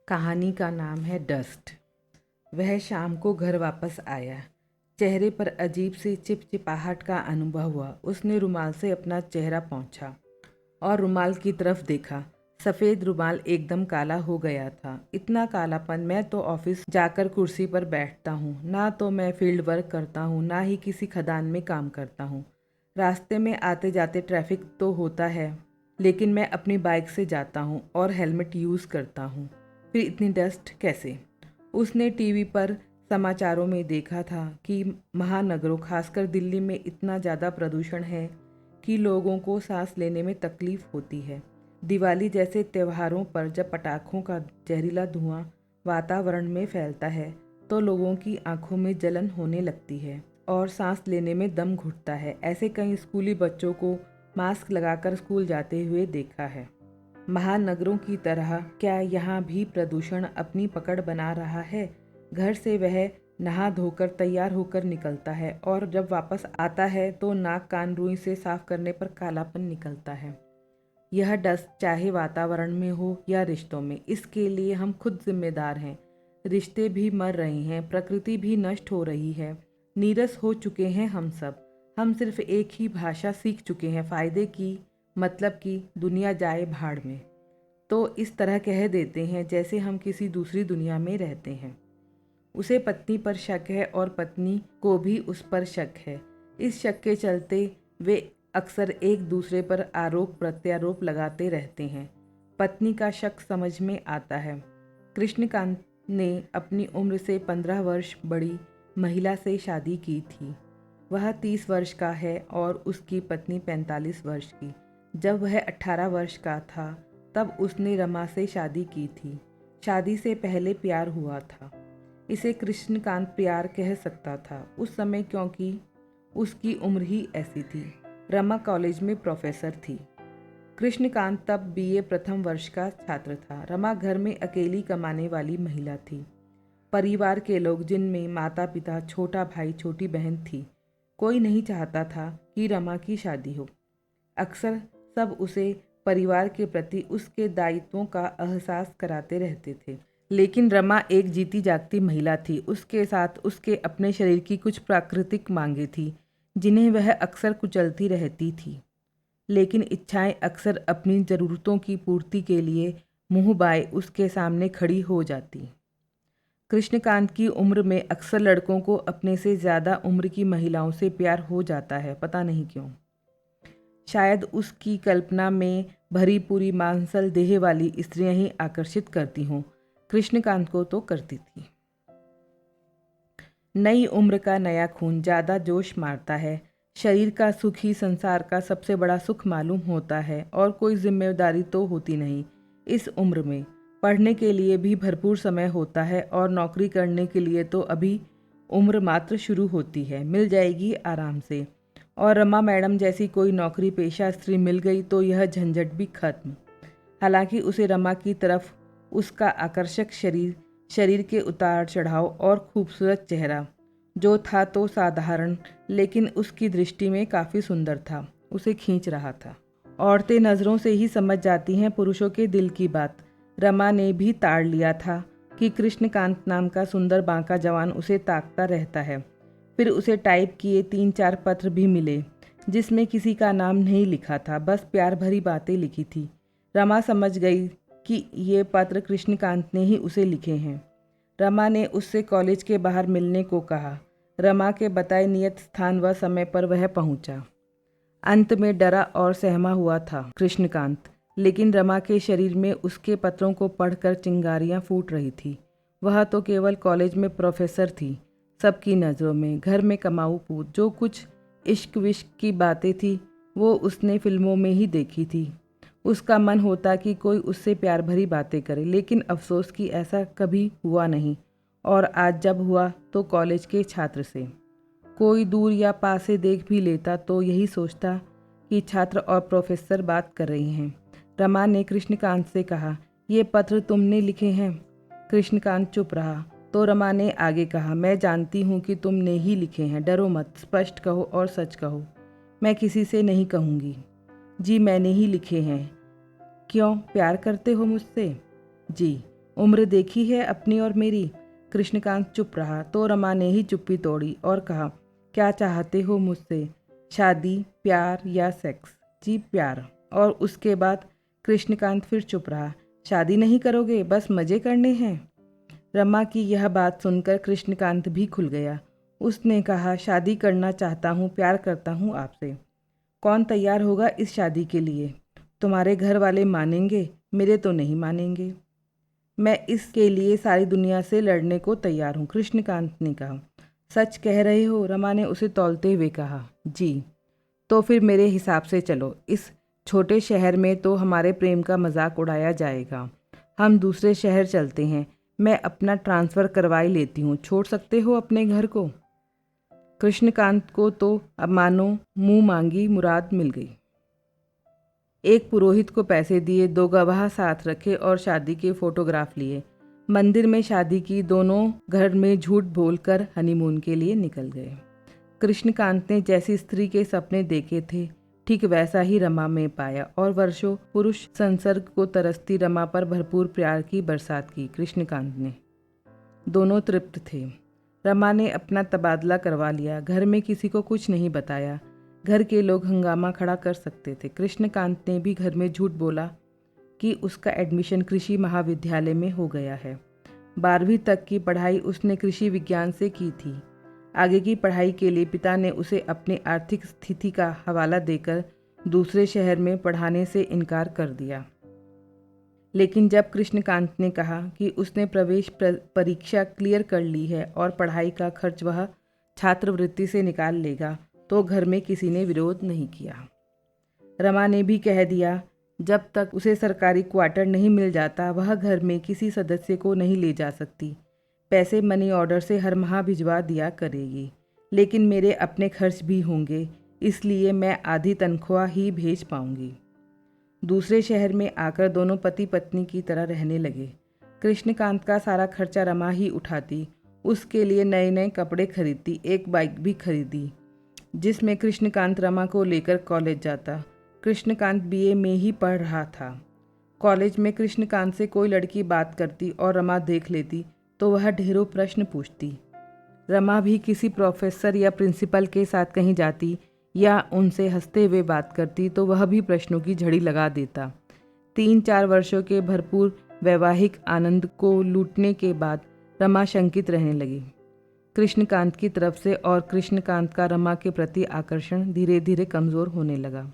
कहानी का नाम है डस्ट। वह शाम को घर वापस आया। चेहरे पर अजीब सी चिपचिपाहट का अनुभव हुआ। उसने रुमाल से अपना चेहरा पोंछा और रुमाल की तरफ देखा। सफ़ेद रुमाल एकदम काला हो गया था। इतना कालापन! मैं तो ऑफिस जाकर कुर्सी पर बैठता हूँ, ना तो मैं फील्ड वर्क करता हूँ, ना ही किसी खदान में काम करता हूँ। रास्ते में आते जाते ट्रैफिक तो होता है, लेकिन मैं अपनी बाइक से जाता हूँ और हेलमेट यूज़ करता हूँ। फिर इतनी डस्ट कैसे? उसने टीवी पर समाचारों में देखा था कि महानगरों खासकर दिल्ली में इतना ज़्यादा प्रदूषण है कि लोगों को सांस लेने में तकलीफ होती है। दिवाली जैसे त्योहारों पर जब पटाखों का जहरीला धुआं वातावरण में फैलता है तो लोगों की आंखों में जलन होने लगती है और सांस लेने में दम घुटता है। ऐसे कई स्कूली बच्चों को मास्क लगाकर स्कूल जाते हुए देखा है। महानगरों की तरह क्या यहाँ भी प्रदूषण अपनी पकड़ बना रहा है? घर से वह नहा धोकर तैयार होकर निकलता है और जब वापस आता है तो नाक कान रुई से साफ करने पर कालापन निकलता है। यह डस्ट चाहे वातावरण में हो या रिश्तों में, इसके लिए हम खुद जिम्मेदार हैं। रिश्ते भी मर रहे हैं, प्रकृति भी नष्ट हो रही है, नीरस हो चुके हैं हम सब। हम सिर्फ एक ही भाषा सीख चुके हैं, फ़ायदे की, मतलब की, दुनिया जाए भाड़ में। तो इस तरह कह देते हैं जैसे हम किसी दूसरी दुनिया में रहते हैं। उसे पत्नी पर शक है और पत्नी को भी उस पर शक है। इस शक के चलते वे अक्सर एक दूसरे पर आरोप प्रत्यारोप लगाते रहते हैं। पत्नी का शक समझ में आता है। कृष्णकांत ने अपनी उम्र से 15 वर्ष बड़ी महिला से शादी की थी। वह 30 वर्ष का है और उसकी पत्नी 45 वर्ष की। जब वह 18 वर्ष का था तब उसने रमा से शादी की थी। शादी से पहले प्यार हुआ था। इसे कृष्णकांत प्यार कह सकता था उस समय, क्योंकि उसकी उम्र ही ऐसी थी। रमा कॉलेज में प्रोफेसर थी। कृष्णकांत तब बीए प्रथम वर्ष का छात्र था। रमा घर में अकेली कमाने वाली महिला थी। परिवार के लोग, जिनमें माता पिता, छोटा भाई, छोटी बहन थी, कोई नहीं चाहता था कि रमा की शादी हो। अक्सर सब उसे परिवार के प्रति उसके दायित्वों का एहसास कराते रहते थे। लेकिन रमा एक जीती जागती महिला थी। उसके साथ उसके अपने शरीर की कुछ प्राकृतिक मांगें थीं जिन्हें वह अक्सर कुचलती रहती थी। लेकिन इच्छाएं अक्सर अपनी ज़रूरतों की पूर्ति के लिए मुंह बाए उसके सामने खड़ी हो जाती। कृष्णकांत की उम्र में अक्सर लड़कों को अपने से ज़्यादा उम्र की महिलाओं से प्यार हो जाता है, पता नहीं क्यों। शायद उसकी कल्पना में भरी पूरी मांसल देह वाली स्त्रियां ही आकर्षित करती हों। कृष्णकांत को तो करती थी। नई उम्र का नया खून ज़्यादा जोश मारता है। शरीर का सुख ही संसार का सबसे बड़ा सुख मालूम होता है और कोई जिम्मेदारी तो होती नहीं इस उम्र में। पढ़ने के लिए भी भरपूर समय होता है और नौकरी करने के लिए तो अभी उम्र मात्र शुरू होती है, मिल जाएगी आराम से। और रमा मैडम जैसी कोई नौकरी पेशा स्त्री मिल गई तो यह झंझट भी खत्म। हालांकि उसे रमा की तरफ उसका आकर्षक शरीर, शरीर के उतार चढ़ाव और खूबसूरत चेहरा, जो था तो साधारण लेकिन उसकी दृष्टि में काफ़ी सुंदर था, उसे खींच रहा था। औरतें नज़रों से ही समझ जाती हैं पुरुषों के दिल की बात। रमा ने भी ताड़ लिया था कि कृष्णकांत नाम का सुंदर बांका जवान उसे ताकता रहता है। फिर उसे टाइप किए 3-4 पत्र भी मिले जिसमें किसी का नाम नहीं लिखा था, बस प्यार भरी बातें लिखी थी। रमा समझ गई कि ये पत्र कृष्णकांत ने ही उसे लिखे हैं। रमा ने उससे कॉलेज के बाहर मिलने को कहा। रमा के बताए नियत स्थान व समय पर वह पहुंचा। अंत में डरा और सहमा हुआ था कृष्णकांत, लेकिन रमा के शरीर में उसके पत्रों को पढ़कर चिंगारियां फूट रही थी। वह तो केवल कॉलेज में प्रोफेसर थी, सबकी नज़रों में घर में कमाऊ पूत। जो कुछ इश्क विश्क की बातें थी वो उसने फिल्मों में ही देखी थी। उसका मन होता कि कोई उससे प्यार भरी बातें करे, लेकिन अफसोस कि ऐसा कभी हुआ नहीं। और आज जब हुआ तो कॉलेज के छात्र से। कोई दूर या पास से देख भी लेता तो यही सोचता कि छात्र और प्रोफेसर बात कर रहे हैं। रमा ने कृष्णकांत से कहा, ये पत्र तुमने लिखे हैं? कृष्णकांत चुप रहा तो रमा ने आगे कहा, मैं जानती हूँ कि तुमने ही लिखे हैं, डरो मत, स्पष्ट कहो और सच कहो। मैं किसी से नहीं कहूँगी। जी मैंने ही लिखे हैं। क्यों, प्यार करते हो मुझसे? जी। उम्र देखी है अपनी और मेरी। कृष्णकांत चुप रहा तो रमा ने ही चुप्पी तोड़ी और कहा, क्या चाहते हो मुझसे? शादी, प्यार या सेक्स? जी प्यार। और उसके बाद? कृष्णकांत फिर चुप रहा। शादी नहीं करोगे? बस मजे करने हैं? रमा की यह बात सुनकर कृष्णकांत भी खुल गया। उसने कहा, शादी करना चाहता हूँ, प्यार करता हूँ आपसे। कौन तैयार होगा इस शादी के लिए? तुम्हारे घर वाले मानेंगे, मेरे तो नहीं मानेंगे। मैं इसके लिए सारी दुनिया से लड़ने को तैयार हूँ, कृष्णकांत ने कहा। सच कह रहे हो? रमा ने उसे तौलते हुए कहा। जी। तो फिर मेरे हिसाब से चलो। इस छोटे शहर में तो हमारे प्रेम का मजाक उड़ाया जाएगा। हम दूसरे शहर चलते हैं। मैं अपना ट्रांसफ़र करवाई लेती हूँ। छोड़ सकते हो अपने घर को? कृष्णकांत को तो अब मानो मुंह मांगी मुराद मिल गई। एक पुरोहित को पैसे दिए, 2 गवाह साथ रखे और शादी के फोटोग्राफ लिए। मंदिर में शादी की, दोनों घर में झूठ बोलकर हनीमून के लिए निकल गए। कृष्णकांत ने जैसी स्त्री के सपने देखे थे, ठीक वैसा ही रमा में पाया और वर्षों पुरुष संसर्ग को तरसती रमा पर भरपूर प्यार की बरसात की कृष्णकांत ने। दोनों तृप्त थे। रमा ने अपना तबादला करवा लिया, घर में किसी को कुछ नहीं बताया। घर के लोग हंगामा खड़ा कर सकते थे। कृष्णकांत ने भी घर में झूठ बोला कि उसका एडमिशन कृषि महाविद्यालय में हो गया है। 12वीं तक की पढ़ाई उसने कृषि विज्ञान से की थी। आगे की पढ़ाई के लिए पिता ने उसे अपनी आर्थिक स्थिति का हवाला देकर दूसरे शहर में पढ़ाने से इनकार कर दिया। लेकिन जब कृष्णकांत ने कहा कि उसने प्रवेश परीक्षा क्लियर कर ली है और पढ़ाई का खर्च वह छात्रवृत्ति से निकाल लेगा, तो घर में किसी ने विरोध नहीं किया। रमा ने भी कह दिया, जब तक उसे सरकारी क्वार्टर नहीं मिल जाता वह घर में किसी सदस्य को नहीं ले जा सकती। पैसे मनी ऑर्डर से हर माह भिजवा दिया करेगी, लेकिन मेरे अपने खर्च भी होंगे, इसलिए मैं आधी तनख्वाह ही भेज पाऊंगी। दूसरे शहर में आकर दोनों पति पत्नी की तरह रहने लगे। कृष्णकांत का सारा खर्चा रमा ही उठाती। उसके लिए नए नए कपड़े खरीदती, एक बाइक भी खरीदी जिसमें कृष्णकांत रमा को लेकर कॉलेज जाता। कृष्णकांत बीए में ही पढ़ रहा था। कॉलेज में कृष्णकांत से कोई लड़की बात करती और रमा देख लेती तो वह ढेरों प्रश्न पूछती। रमा भी किसी प्रोफेसर या प्रिंसिपल के साथ कहीं जाती या उनसे हंसते हुए बात करती तो वह भी प्रश्नों की झड़ी लगा देता। 3-4 वर्षों के भरपूर वैवाहिक आनंद को लूटने के बाद रमा शंकित रहने लगी कृष्णकांत की तरफ से, और कृष्णकांत का रमा के प्रति आकर्षण धीरे धीरे कमज़ोर होने लगा।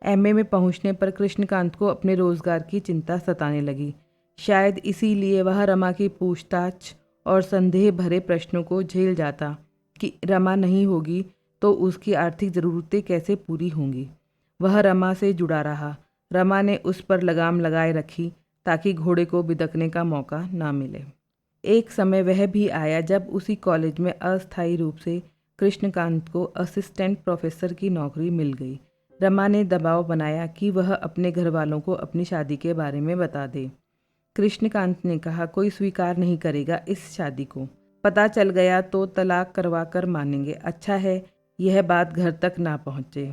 एमए में पहुंचने पर कृष्णकांत को अपने रोजगार की चिंता सताने लगी। शायद इसीलिए वह रमा की पूछताछ और संदेह भरे प्रश्नों को झेल जाता कि रमा नहीं होगी तो उसकी आर्थिक ज़रूरतें कैसे पूरी होंगी। वह रमा से जुड़ा रहा। रमा ने उस पर लगाम लगाए रखी ताकि घोड़े को बिदकने का मौका ना मिले। एक समय वह भी आया जब उसी कॉलेज में अस्थायी रूप से कृष्णकांत को असिस्टेंट प्रोफेसर की नौकरी मिल गई। रमा ने दबाव बनाया कि वह अपने घर वालों को अपनी शादी के बारे में बता दे। कृष्णकांत ने कहा, कोई स्वीकार नहीं करेगा इस शादी को। पता चल गया तो तलाक करवा कर मानेंगे। अच्छा है यह बात घर तक ना पहुँचे।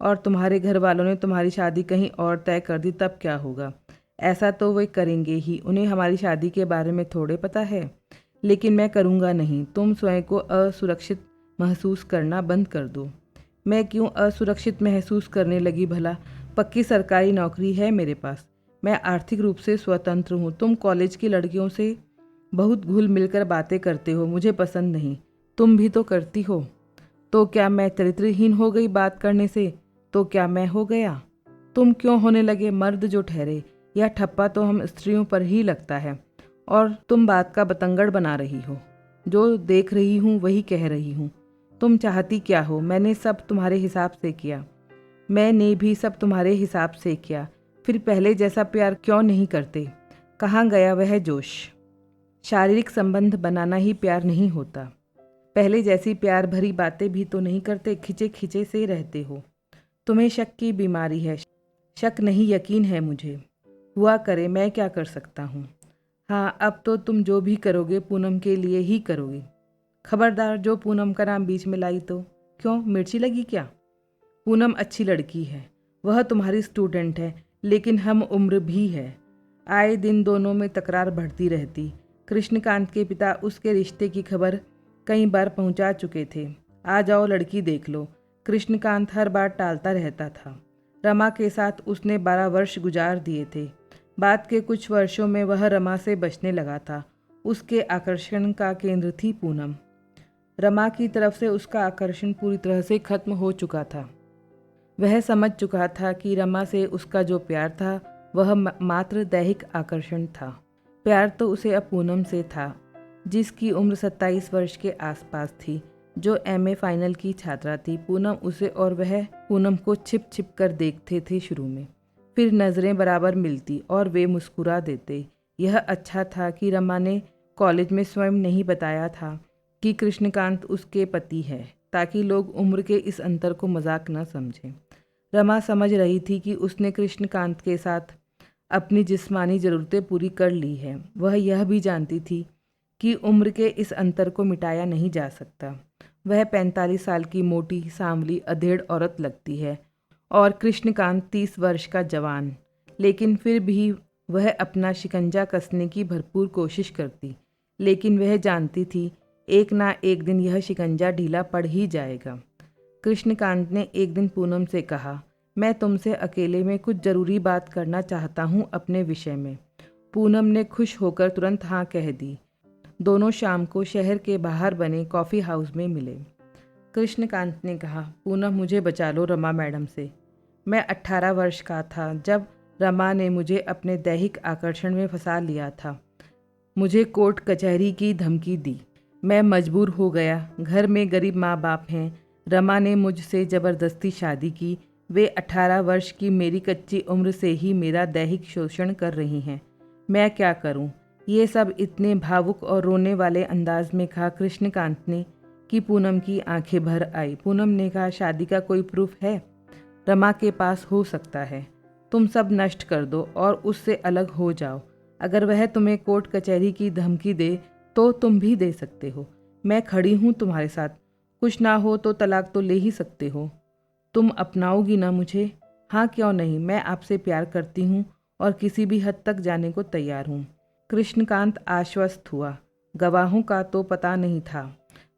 और तुम्हारे घर वालों ने तुम्हारी शादी कहीं और तय कर दी तब क्या होगा? ऐसा तो वे करेंगे ही, उन्हें हमारी शादी के बारे में थोड़े पता है। लेकिन मैं करूँगा नहीं। तुम स्वयं को असुरक्षित महसूस करना बंद कर दो। मैं क्यों असुरक्षित महसूस करने लगी भला? पक्की सरकारी नौकरी है मेरे पास। मैं आर्थिक रूप से स्वतंत्र हूँ। तुम कॉलेज की लड़कियों से बहुत घुल मिलकर बातें करते हो, मुझे पसंद नहीं। तुम भी तो करती हो। तो क्या मैं चरित्रहीन हो गई बात करने से? तो क्या मैं हो गया? तुम क्यों होने लगे मर्द जो ठहरे? यह ठप्पा तो हम स्त्रियों पर ही लगता है और तुम बात का बतंगड़ बना रही हो। जो देख रही हूँ वही कह रही हूँ। तुम चाहती क्या हो? मैंने सब तुम्हारे हिसाब से किया। मैंने भी सब तुम्हारे हिसाब से किया। फिर पहले जैसा प्यार क्यों नहीं करते? कहाँ गया वह जोश? शारीरिक संबंध बनाना ही प्यार नहीं होता। पहले जैसी प्यार भरी बातें भी तो नहीं करते, खिंचे खिंचे से रहते हो। तुम्हें शक की बीमारी है। शक नहीं, यकीन है मुझे। हुआ करे, मैं क्या कर सकता हूँ। हाँ, अब तो तुम जो भी करोगे पूनम के लिए ही करोगे। खबरदार जो पूनम का नाम बीच में लाई तो। क्यों, मिर्ची लगी क्या? पूनम अच्छी लड़की है। वह तुम्हारी स्टूडेंट है, लेकिन हम उम्र भी है। आए दिन दोनों में तकरार बढ़ती रहती। कृष्णकांत के पिता उसके रिश्ते की खबर कई बार पहुंचा चुके थे। आ जाओ लड़की देख लो। कृष्णकांत हर बार टालता रहता था। रमा के साथ उसने 12 वर्ष गुजार दिए थे। बाद के कुछ वर्षों में वह रमा से बचने लगा था। उसके आकर्षण का केंद्र थी पूनम। रमा की तरफ से उसका आकर्षण पूरी तरह से खत्म हो चुका था। वह समझ चुका था कि रमा से उसका जो प्यार था वह मात्र दैहिक आकर्षण था। प्यार तो उसे अब पूनम से था, जिसकी उम्र 27 वर्ष के आसपास थी, जो एमए फाइनल की छात्रा थी। पूनम उसे और वह पूनम को छिप छिप कर देखते थे शुरू में, फिर नज़रें बराबर मिलती और वे मुस्कुरा देते। यह अच्छा था कि रमा ने कॉलेज में स्वयं नहीं बताया था कि कृष्णकांत उसके पति है, ताकि लोग उम्र के इस अंतर को मजाक न समझें। रमा समझ रही थी कि उसने कृष्णकांत के साथ अपनी जिस्मानी ज़रूरतें पूरी कर ली है। वह यह भी जानती थी कि उम्र के इस अंतर को मिटाया नहीं जा सकता। वह 45 साल की मोटी सांवली अधेड़ औरत लगती है और कृष्णकांत 30 वर्ष का जवान, लेकिन फिर भी वह अपना शिकंजा कसने की भरपूर कोशिश करती। लेकिन वह जानती थी एक ना एक दिन यह शिकंजा ढीला पड़ ही जाएगा। कृष्णकांत ने एक दिन पूनम से कहा, मैं तुमसे अकेले में कुछ ज़रूरी बात करना चाहता हूँ अपने विषय में। पूनम ने खुश होकर तुरंत हाँ कह दी। दोनों शाम को शहर के बाहर बने कॉफ़ी हाउस में मिले। कृष्णकांत ने कहा, पूनम मुझे बचा लो रमा मैडम से। मैं 18 वर्ष का था जब रमा ने मुझे अपने दैहिक आकर्षण में फंसा लिया था। मुझे कोर्ट कचहरी की धमकी दी। मैं मजबूर हो गया। घर में गरीब माँ बाप हैं। रमा ने मुझसे ज़बरदस्ती शादी की। वे 18 वर्ष की मेरी कच्ची उम्र से ही मेरा दैहिक शोषण कर रही हैं। मैं क्या करूं? ये सब इतने भावुक और रोने वाले अंदाज में कहा कृष्णकांत ने कि पूनम की आंखें भर आई। पूनम ने कहा, शादी का कोई प्रूफ है? रमा के पास हो सकता है। तुम सब नष्ट कर दो और उससे अलग हो जाओ। अगर वह तुम्हें कोर्ट कचहरी की धमकी दे तो तुम भी दे सकते हो। मैं खड़ी हूँ तुम्हारे साथ। कुछ ना हो तो तलाक तो ले ही सकते हो। तुम अपनाओगी ना मुझे? हाँ क्यों नहीं, मैं आपसे प्यार करती हूँ और किसी भी हद तक जाने को तैयार हूँ। कृष्णकांत आश्वस्त हुआ। गवाहों का तो पता नहीं था।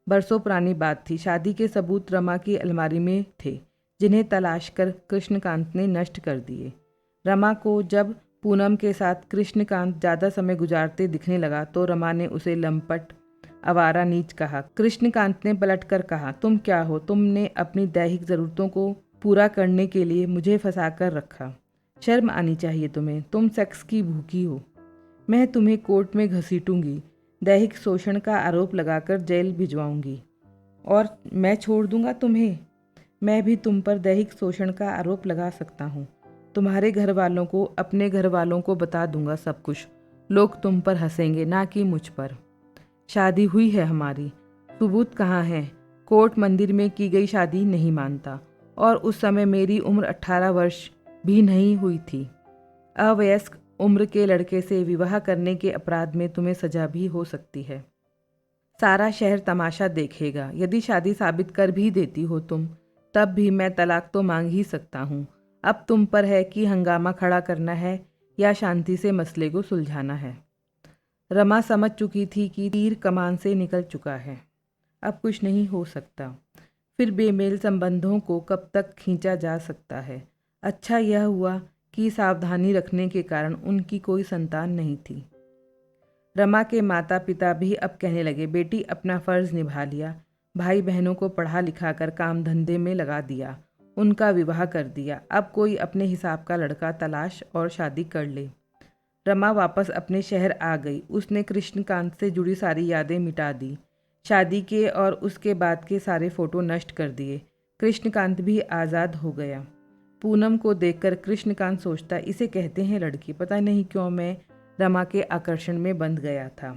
बरसों पुरानी बात थी। शादी के सबूत रमा की अलमारी में थे, जिन्हें तलाश कर कृष्णकांत ने नष्ट कर दिए। रमा को जब पूनम के साथ कृष्णकांत ज़्यादा समय गुजारते दिखने लगा तो रमा ने उसे लंपट, आवारा, नीच कहा। कृष्णकांत ने पलटकर कहा, तुम क्या हो? तुमने अपनी दैहिक ज़रूरतों को पूरा करने के लिए मुझे फंसा कर रखा। शर्म आनी चाहिए तुम्हें। तुम सेक्स की भूखी हो। मैं तुम्हें कोर्ट में घसीटूंगी, दैहिक शोषण का आरोप लगाकर जेल भिजवाऊंगी और मैं छोड़ दूंगा तुम्हें। मैं भी तुम पर दैहिक शोषण का आरोप लगा सकता हूँ। तुम्हारे घर वालों को, अपने घर वालों को बता दूंगा सब कुछ। लोग तुम पर हंसेंगे, ना कि मुझ पर। शादी हुई है हमारी। सबूत कहाँ है? कोर्ट मंदिर में की गई शादी नहीं मानता और उस समय मेरी उम्र 18 वर्ष भी नहीं हुई थी। अवयस्क उम्र के लड़के से विवाह करने के अपराध में तुम्हें सजा भी हो सकती है। सारा शहर तमाशा देखेगा। यदि शादी साबित कर भी देती हो तुम, तब भी मैं तलाक तो मांग ही सकता हूँ। अब तुम पर है कि हंगामा खड़ा करना है या शांति से मसले को सुलझाना है। रमा समझ चुकी थी कि तीर कमान से निकल चुका है। अब कुछ नहीं हो सकता। फिर बेमेल संबंधों को कब तक खींचा जा सकता है? अच्छा यह हुआ कि सावधानी रखने के कारण उनकी कोई संतान नहीं थी। रमा के माता पिता भी अब कहने लगे, बेटी अपना फ़र्ज़ निभा लिया। भाई बहनों को पढ़ा लिखा कर काम धंधे में लगा दिया, उनका विवाह कर दिया। अब कोई अपने हिसाब का लड़का तलाश और शादी कर ले। रमा वापस अपने शहर आ गई। उसने कृष्णकांत से जुड़ी सारी यादें मिटा दी। शादी के और उसके बाद के सारे फ़ोटो नष्ट कर दिए। कृष्णकांत भी आज़ाद हो गया। पूनम को देखकर कृष्णकांत सोचता, इसे कहते हैं लड़की। पता नहीं क्यों मैं रमा के आकर्षण में बंध गया था।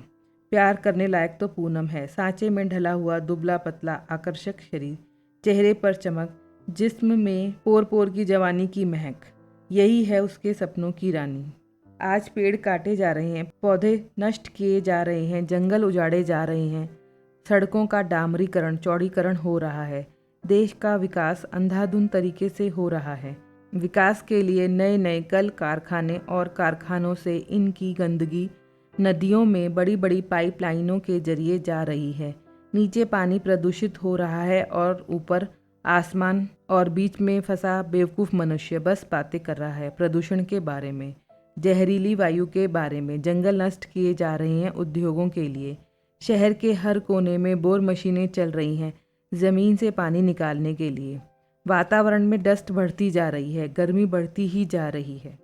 प्यार करने लायक तो पूनम है। सांचे में ढला हुआ दुबला पतला आकर्षक शरीर, चेहरे पर चमक, जिस्म में पोर पोर की जवानी की महक, यही है उसके सपनों की रानी। आज पेड़ काटे जा रहे हैं, पौधे नष्ट किए जा रहे हैं, जंगल उजाड़े जा रहे हैं, सड़कों का डामरीकरण, चौड़ीकरण हो रहा है। देश का विकास अंधाधुंध तरीके से हो रहा है। विकास के लिए नए नए कल कारखाने और कारखानों से इनकी गंदगी नदियों में बड़ी बड़ी पाइपलाइनों के जरिए जा रही है। नीचे पानी प्रदूषित हो रहा है और ऊपर आसमान और बीच में फंसा बेवकूफ़ मनुष्य बस बातें कर रहा है प्रदूषण के बारे में, जहरीली वायु के बारे में। जंगल नष्ट किए जा रहे हैं उद्योगों के लिए। शहर के हर कोने में बोर मशीनें चल रही हैं ज़मीन से पानी निकालने के लिए। वातावरण में डस्ट बढ़ती जा रही है, गर्मी बढ़ती ही जा रही है।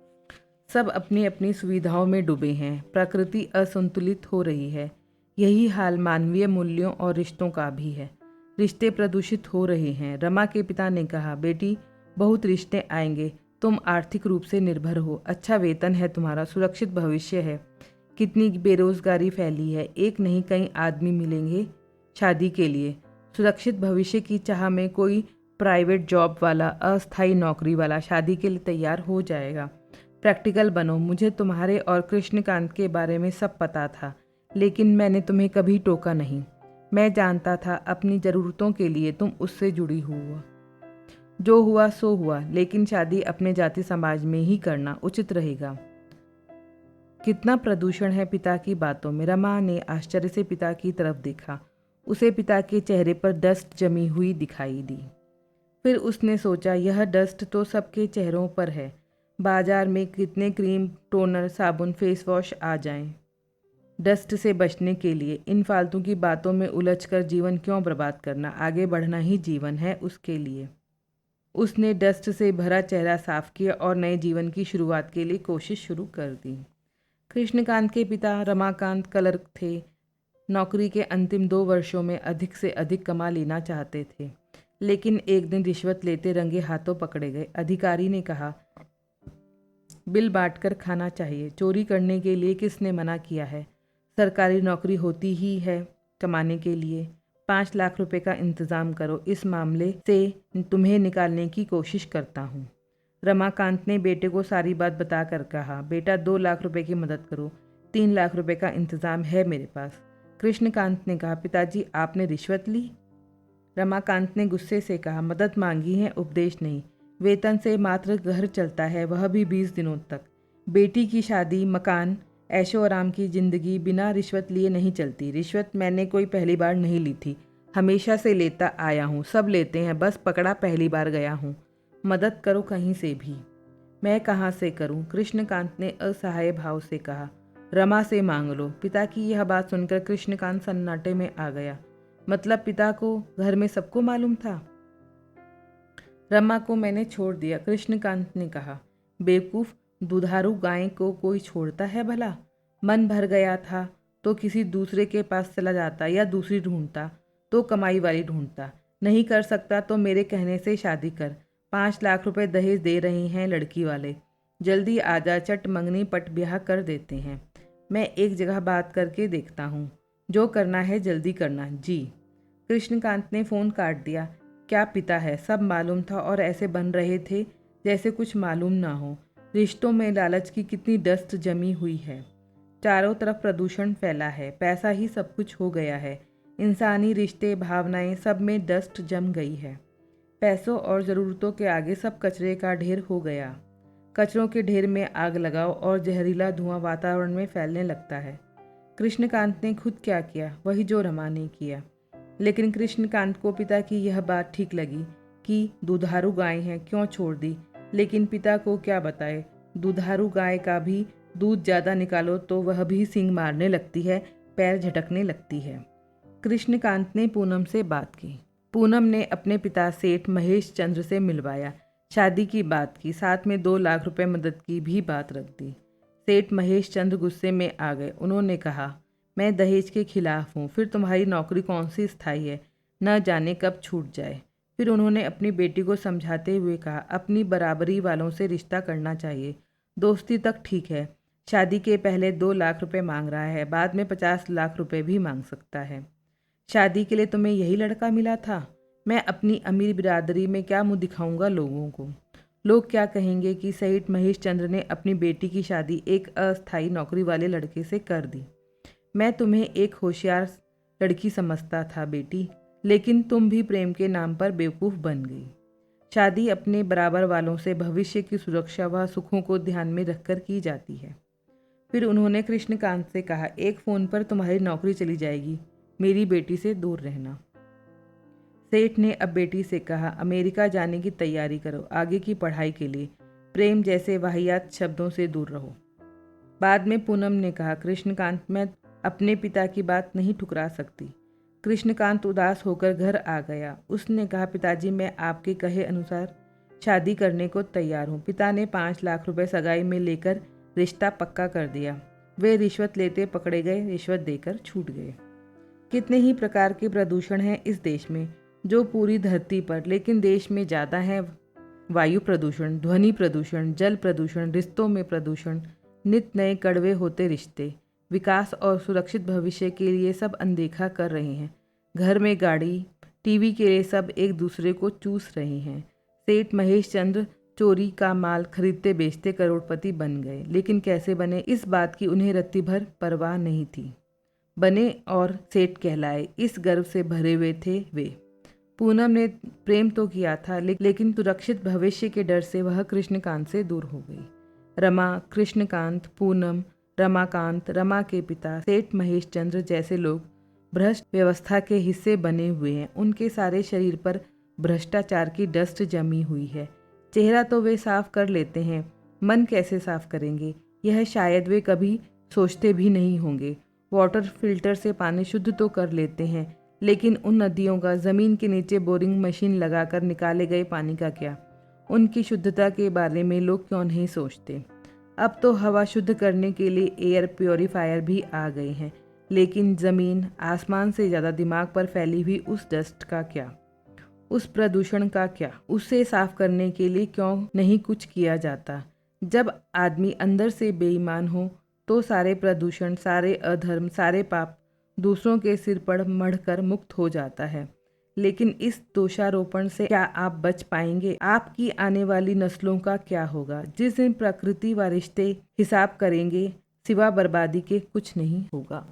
सब अपनी अपनी सुविधाओं में डूबे हैं, प्रकृति असंतुलित हो रही है। यही हाल मानवीय मूल्यों और रिश्तों का भी है। रिश्ते प्रदूषित हो रहे हैं। रमा के पिता ने कहा, बेटी बहुत रिश्ते आएंगे, तुम आर्थिक रूप से निर्भर हो, अच्छा वेतन है तुम्हारा, सुरक्षित भविष्य है। कितनी बेरोजगारी फैली है, एक नहीं कई आदमी मिलेंगे शादी के लिए। सुरक्षित भविष्य की चाह में कोई प्राइवेट जॉब वाला, अस्थायी नौकरी वाला शादी के लिए तैयार हो जाएगा। प्रैक्टिकल बनो। मुझे तुम्हारे और कृष्णकांत के बारे में सब पता था, लेकिन मैंने तुम्हें कभी टोका नहीं। मैं जानता था अपनी ज़रूरतों के लिए तुम उससे जुड़ी हुआ। जो हुआ सो हुआ, लेकिन शादी अपने जाति समाज में ही करना उचित रहेगा। कितना प्रदूषण है पिता की बातों में। रमा ने आश्चर्य से पिता की तरफ देखा। उसे पिता के चेहरे पर डस्ट जमी हुई दिखाई दी। फिर उसने सोचा, यह डस्ट तो सबके चेहरों पर है। बाजार में कितने क्रीम, टोनर, साबुन, फेस वॉश आ जाएं। डस्ट से बचने के लिए इन फालतू की बातों में उलझकर जीवन क्यों बर्बाद करना। आगे बढ़ना ही जीवन है उसके लिए। उसने डस्ट से भरा चेहरा साफ किया और नए जीवन की शुरुआत के लिए कोशिश शुरू कर दी। कृष्णकांत के पिता रमाकांत क्लर्क थे। नौकरी के अंतिम 2 वर्षों में अधिक से अधिक कमा लेना चाहते थे, लेकिन एक दिन रिश्वत लेते रंगे हाथों पकड़े गए। अधिकारी ने कहा, बिल बांटकर खाना चाहिए। चोरी करने के लिए किसने मना किया है? सरकारी नौकरी होती ही है कमाने के लिए। 5 लाख रुपए का इंतज़ाम करो, इस मामले से तुम्हें निकालने की कोशिश करता हूँ। रमाकांत ने बेटे को सारी बात बताकर कहा, बेटा 2 लाख रुपए की मदद करो, 3 लाख रुपए का इंतज़ाम है मेरे पास। कृष्णकांत ने कहा, पिताजी आपने रिश्वत ली? रमाकांत ने गुस्से से कहा, मदद मांगी है, उपदेश नहीं। वेतन से मात्र घर चलता है, वह भी 20 दिनों तक। बेटी की शादी, मकान, ऐशो आराम की जिंदगी बिना रिश्वत लिए नहीं चलती। रिश्वत मैंने कोई पहली बार नहीं ली थी, हमेशा से लेता आया हूँ। सब लेते हैं, बस पकड़ा पहली बार गया हूँ। मदद करो कहीं से भी। मैं कहाँ से करूँ? कृष्णकांत ने असहाय भाव से कहा, रमा से मांग लो। पिता की यह बात सुनकर कृष्णकांत सन्नाटे में आ गया। मतलब पिता को घर में सबको मालूम था? रमा को मैंने छोड़ दिया, कृष्णकांत ने कहा। बेवकूफ़, दुधारू गाय को कोई छोड़ता है भला? मन भर गया था तो किसी दूसरे के पास चला जाता या दूसरी ढूंढता, तो कमाई वाली ढूंढता। नहीं कर सकता तो मेरे कहने से शादी कर। 5 लाख रुपए दहेज दे रहे हैं लड़की वाले। जल्दी आजा, चट मंगनी पट ब्याह कर देते हैं। मैं एक जगह बात करके देखता हूँ। जो करना है जल्दी करना जी। कृष्णकांत ने फ़ोन काट दिया। क्या पिता है, सब मालूम था और ऐसे बन रहे थे जैसे कुछ मालूम ना हो। रिश्तों में लालच की कितनी डस्ट जमी हुई है। चारों तरफ प्रदूषण फैला है, पैसा ही सब कुछ हो गया है। इंसानी रिश्ते, भावनाएं, सब में डस्ट जम गई है। पैसों और ज़रूरतों के आगे सब कचरे का ढेर हो गया। कचरों के ढेर में आग लगाओ और जहरीला धुआं वातावरण में फैलने लगता है। कृष्णकांत ने खुद क्या किया? वही जो रमा ने किया। लेकिन कृष्णकांत को पिता की यह बात ठीक लगी कि दुधारू गाय है, क्यों छोड़ दी। लेकिन पिता को क्या बताए, दुधारू गाय का भी दूध ज़्यादा निकालो तो वह भी सींग मारने लगती है, पैर झटकने लगती है। कृष्णकांत ने पूनम से बात की। पूनम ने अपने पिता सेठ महेश चंद्र से मिलवाया, शादी की बात की, साथ में 2 लाख रुपए मदद की भी बात रख दी। सेठ महेश चंद्र गुस्से में आ गए। उन्होंने कहा, मैं दहेज के खिलाफ हूँ, फिर तुम्हारी नौकरी कौन सी स्थायी है, न जाने कब छूट जाए। फिर उन्होंने अपनी बेटी को समझाते हुए कहा, अपनी बराबरी वालों से रिश्ता करना चाहिए। दोस्ती तक ठीक है, शादी के पहले 2 लाख रुपए मांग रहा है, बाद में 50 लाख रुपए भी मांग सकता है। शादी के लिए तुम्हें यही लड़का मिला था? मैं अपनी अमीर बिरादरी में क्या मुंह दिखाऊंगा लोगों को? लोग क्या कहेंगे कि सेठ महेश चंद्र ने अपनी बेटी की शादी एक अस्थायी नौकरी वाले लड़के से कर दी। मैं तुम्हें एक होशियार लड़की समझता था बेटी, लेकिन तुम भी प्रेम के नाम पर बेवकूफ़ बन गई। शादी अपने बराबर वालों से भविष्य की सुरक्षा व सुखों को ध्यान में रखकर की जाती है। फिर उन्होंने कृष्णकांत से कहा, एक फ़ोन पर तुम्हारी नौकरी चली जाएगी, मेरी बेटी से दूर रहना। सेठ ने अब बेटी से कहा, अमेरिका जाने की तैयारी करो, आगे की पढ़ाई के लिए प्रेम जैसे वाहियात शब्दों से दूर रहो। बाद में पूनम ने कहा, कृष्णकांत, मैं अपने पिता की बात नहीं ठुकरा सकती। कृष्णकांत उदास होकर घर आ गया। उसने कहा, पिताजी, मैं आपके कहे अनुसार शादी करने को तैयार हूँ। पिता ने 5 लाख रुपए सगाई में लेकर रिश्ता पक्का कर दिया। वे रिश्वत लेते पकड़े गए, रिश्वत देकर छूट गए। कितने ही प्रकार के प्रदूषण हैं इस देश में, जो पूरी धरती पर, लेकिन देश में ज़्यादा है वायु प्रदूषण, ध्वनि प्रदूषण, जल प्रदूषण, रिश्तों में प्रदूषण, नित नए कड़वे होते रिश्ते, विकास और सुरक्षित भविष्य के लिए सब अनदेखा कर रहे हैं। घर में गाड़ी, टीवी के लिए सब एक दूसरे को चूस रहे हैं। सेठ महेश चंद्र चोरी का माल खरीदते बेचते करोड़पति बन गए, लेकिन कैसे बने इस बात की उन्हें रत्ती भर परवाह नहीं थी। बने और सेठ कहलाए, इस गर्व से भरे हुए थे वे। पूनम ने प्रेम तो किया था, लेकिन सुरक्षित भविष्य के डर से वह कृष्णकांत से दूर हो गई। रमा, कृष्णकांत, पूनम, रमाकांत, रमा के पिता सेठ महेश चंद्र जैसे लोग भ्रष्ट व्यवस्था के हिस्से बने हुए हैं। उनके सारे शरीर पर भ्रष्टाचार की डस्ट जमी हुई है। चेहरा तो वे साफ कर लेते हैं, मन कैसे साफ करेंगे, यह शायद वे कभी सोचते भी नहीं होंगे। वाटर फिल्टर से पानी शुद्ध तो कर लेते हैं, लेकिन उन नदियों का ज़मीन के नीचे बोरिंग मशीन लगाकर निकाले गए पानी का क्या? उनकी शुद्धता के बारे में लोग क्यों नहीं सोचते? अब तो हवा शुद्ध करने के लिए एयर प्योरीफायर भी आ गए हैं, लेकिन ज़मीन आसमान से ज़्यादा दिमाग पर फैली हुई उस डस्ट का क्या, उस प्रदूषण का क्या? उसे साफ करने के लिए क्यों नहीं कुछ किया जाता? जब आदमी अंदर से बेईमान हो तो सारे प्रदूषण, सारे अधर्म, सारे पाप दूसरों के सिर पर मढ़कर मुक्त हो जाता है। लेकिन इस दोषारोपण से क्या आप बच पाएंगे? आपकी आने वाली नस्लों का क्या होगा? जिस दिन प्रकृति व रिश्ते हिसाब करेंगे, सिवा बर्बादी के कुछ नहीं होगा।